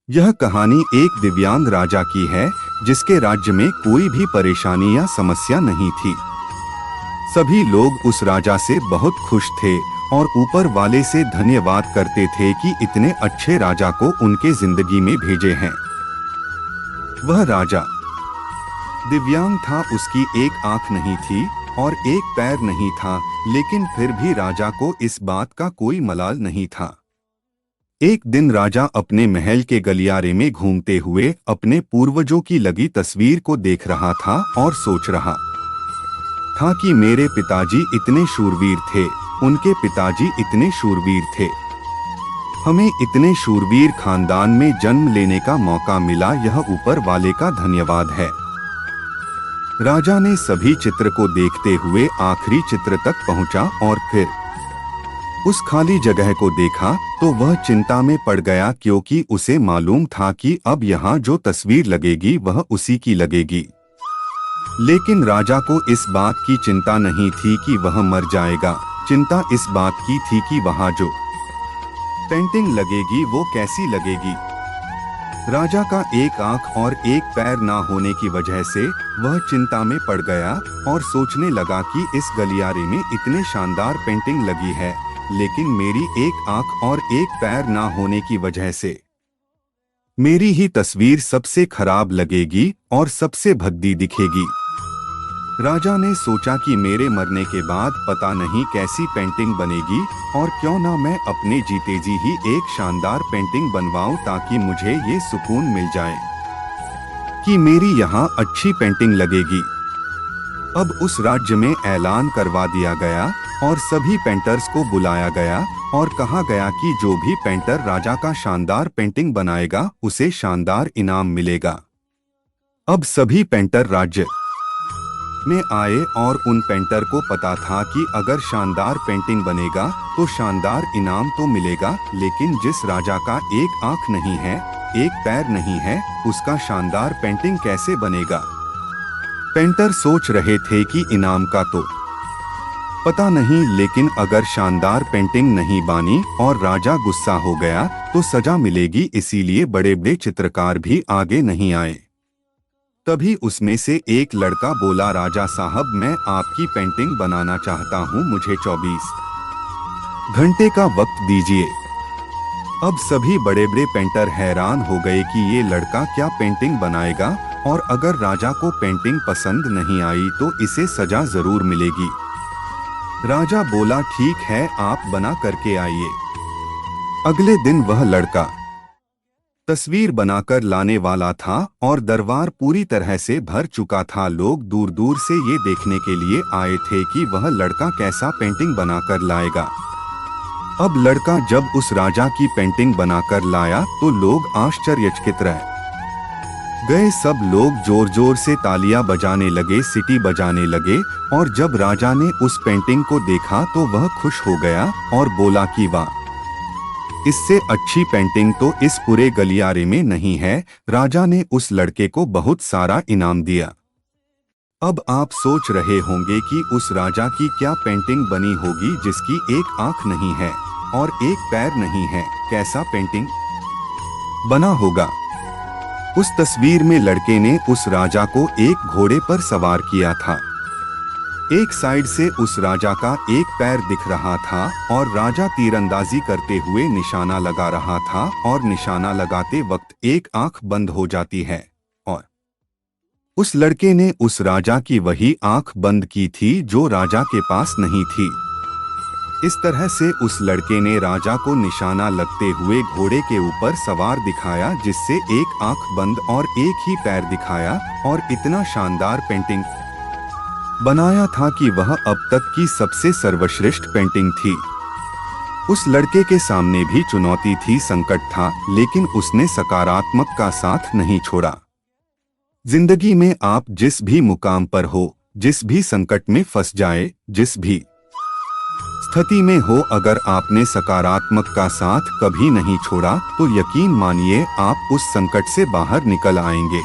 यह कहानी एक दिव्यांग राजा की है जिसके राज्य में कोई भी परेशानी या समस्या नहीं थी। सभी लोग उस राजा से बहुत खुश थे और ऊपर वाले से धन्यवाद करते थे कि इतने अच्छे राजा को उनके जिंदगी में भेजे हैं। वह राजा दिव्यांग था, उसकी एक आंख नहीं थी और एक पैर नहीं था, लेकिन फिर भी राजा को इस बात का कोई मलाल नहीं था। एक दिन राजा अपने महल के गलियारे में घूमते हुए अपने पूर्वजों की लगी तस्वीर को देख रहा था और सोच रहा था कि मेरे पिताजी इतने शूरवीर थे, उनके पिताजी इतने शूरवीर थे, हमें इतने शूरवीर खानदान में जन्म लेने का मौका मिला, यह ऊपर वाले का धन्यवाद है। राजा ने सभी चित्र को देखते हुए आखिरी चित्र तक पहुंचा और फिर उस खाली जगह को देखा तो वह चिंता में पड़ गया, क्योंकि उसे मालूम था कि अब यहाँ जो तस्वीर लगेगी वह उसी की लगेगी। लेकिन राजा को इस बात की चिंता नहीं थी कि वह मर जाएगा, चिंता इस बात की थी कि वहाँ जो पेंटिंग लगेगी वो कैसी लगेगी। राजा का एक आंख और एक पैर ना होने की वजह से वह चिंता में पड़ गया और सोचने लगा कि इस गलियारे में इतने शानदार पेंटिंग लगी है, लेकिन मेरी एक आंख और एक पैर ना होने की वजह से मेरी ही तस्वीर सबसे खराब लगेगी और सबसे भद्दी दिखेगी। राजा ने सोचा कि मेरे मरने के बाद पता नहीं कैसी पेंटिंग बनेगी, और क्यों ना मैं अपने जीते जी ही एक शानदार पेंटिंग बनवाऊं, ताकि मुझे ये सुकून मिल जाए कि मेरी यहाँ अच्छी पेंटिंग लगेगी। अब उस राज्य में ऐलान करवा दिया गया और सभी पेंटर्स को बुलाया गया और कहा गया कि जो भी पेंटर राजा का शानदार पेंटिंग बनाएगा उसे शानदार इनाम मिलेगा। अब सभी पेंटर राज्य में आए और उन पेंटर को पता था कि अगर शानदार पेंटिंग बनेगा तो शानदार इनाम तो मिलेगा, लेकिन जिस राजा का एक आंख नहीं है, एक पैर नहीं है, उसका शानदार पेंटिंग कैसे बनेगा। पेंटर सोच रहे थे कि इनाम का तो पता नहीं, लेकिन अगर शानदार पेंटिंग नहीं बनी और राजा गुस्सा हो गया तो सजा मिलेगी, इसीलिए बड़े बड़े चित्रकार भी आगे नहीं आए। तभी उसमें से एक लड़का बोला, राजा साहब मैं आपकी पेंटिंग बनाना चाहता हूँ, मुझे 24 घंटे का वक्त दीजिए। अब सभी बड़े बड़े पेंटर हैरान हो गए कि ये लड़का क्या पेंटिंग बनाएगा, और अगर राजा को पेंटिंग पसंद नहीं आई तो इसे सजा जरूर मिलेगी। राजा बोला, ठीक है, आप बना करके आइए। अगले दिन वह लड़का तस्वीर बनाकर लाने वाला था और दरबार पूरी तरह से भर चुका था। लोग दूर दूर से ये देखने के लिए आए थे कि वह लड़का कैसा पेंटिंग बनाकर लाएगा। अब लड़का जब उस राजा की पेंटिंग बनाकर लाया तो लोग आश्चर्यचकित रह गए। सब लोग जोर जोर से तालियां बजाने लगे, सीटी बजाने लगे, और जब राजा ने उस पेंटिंग को देखा तो वह खुश हो गया और बोला कि वाह, इससे अच्छी पेंटिंग तो इस पूरे गलियारे में नहीं है। राजा ने उस लड़के को बहुत सारा इनाम दिया। अब आप सोच रहे होंगे कि उस राजा की क्या पेंटिंग बनी होगी जिसकी एक आंख नहीं है और एक पैर नहीं है, कैसा पेंटिंग बना होगा। उस तस्वीर में लड़के ने उस राजा को एक घोड़े पर सवार किया था। एक साइड से उस राजा का एक पैर दिख रहा था और राजा तीरंदाजी करते हुए निशाना लगा रहा था, और निशाना लगाते वक्त एक आंख बंद हो जाती है, और उस लड़के ने उस राजा की वही आंख बंद की थी जो राजा के पास नहीं थी। इस तरह से उस लड़के ने राजा को निशाना लगते हुए घोड़े के ऊपर सवार दिखाया, जिससे एक आंख बंद और एक ही पैर दिखाया, और इतना शानदार पेंटिंग बनाया था कि वह अब तक की सबसे सर्वश्रेष्ठ पेंटिंग थी। उस लड़के के सामने भी चुनौती थी, संकट था, लेकिन उसने सकारात्मक का साथ नहीं छोड़ा। जिंदगी में आप जिस भी मुकाम पर हो, जिस भी संकट में फंस जाए, जिस भी स्थिति में हो, अगर आपने सकारात्मक का साथ कभी नहीं छोड़ा तो यकीन मानिए आप उस संकट से बाहर निकल आएंगे।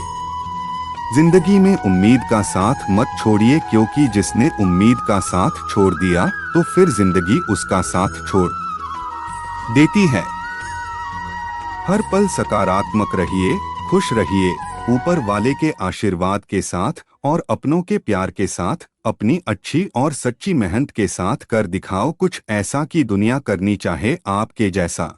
जिंदगी में उम्मीद का साथ मत छोड़िए, क्योंकि जिसने उम्मीद का साथ छोड़ दिया तो फिर जिंदगी उसका साथ छोड़ देती है। हर पल सकारात्मक रहिए, खुश रहिए, ऊपर वाले के आशीर्वाद के साथ और अपनों के प्यार के साथ, अपनी अच्छी और सच्ची मेहनत के साथ कर दिखाओ कुछ ऐसा कि दुनिया करनी चाहे आपके जैसा।